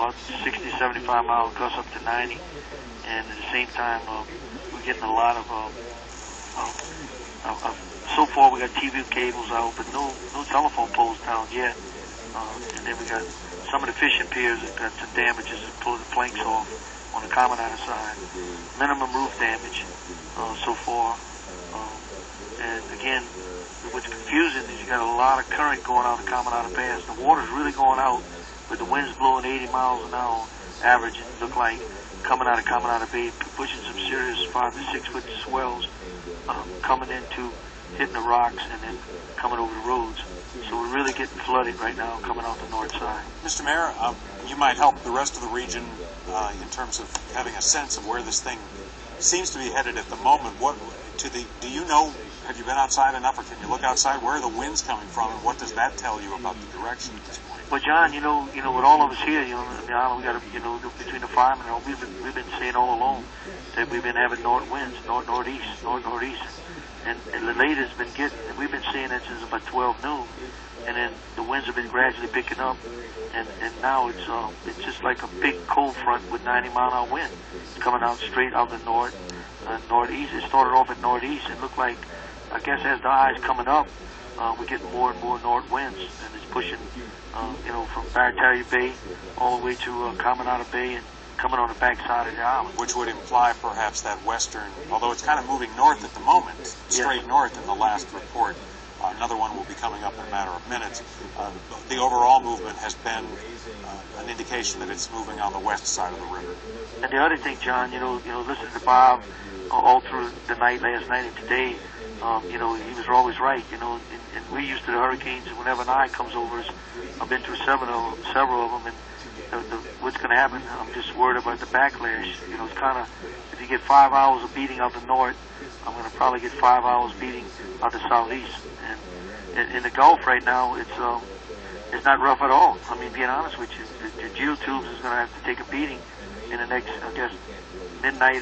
about 60, 75 mile gusts up to 90, and at the same time, we're getting a lot of so far we got TV cables out, but no telephone poles down yet. And then we got some of the fishing piers that got some damages and pulling the planks off on the Commandant side. Minimum roof damage so far. And again, what's confusing is you got a lot of current going out of Commandant Pass. The water's really going out, but the wind's blowing 80 miles an hour average. It look like coming out of Commandant Bay, pushing some serious 5 to 6 foot swells, coming into hitting the rocks and then coming over the roads. So we're really getting flooded right now coming out the north side. Mr. Mayor, you might help the rest of the region in terms of having a sense of where this thing seems to be headed at the moment. Do you know, have you been outside enough, or can you look outside? Where are the winds coming from, and what does that tell you about the direction at this point? Well, John, with all of us here, we got to, between the firemen, we've been saying all along that we've been having north winds, northeast. And the latest we've been seeing it since about 12 noon, and then the winds have been gradually picking up, and now it's just like a big cold front with 90-mile-an-hour wind. It's coming out straight out the northeast. It started off at northeast. It looked like, I guess, as the eye's coming up, we're getting more and more north winds, and it's pushing, from Barataria Bay all the way to Commandant Bay and coming on the backside of the island. Which would imply perhaps that western, although it's kind of moving north at the moment, straight north in the last report. Another one will be coming up in a matter of minutes. The overall movement has been an indication that it's moving on the west side of the river. And the other thing, John, listening to Bob all through the night, last night and today, he was always right, and we're used to the hurricanes, and whenever an eye comes over us, I've been through several of them, and what's going to happen, I'm just worried about the backlash. It's kind of, if you get 5 hours of beating out the north, I'm going to probably get 5 hours beating out the southeast. And in the Gulf right now, it's not rough at all. I mean, being honest with you, the geotubes is going to have to take a beating in the next, I guess, midnight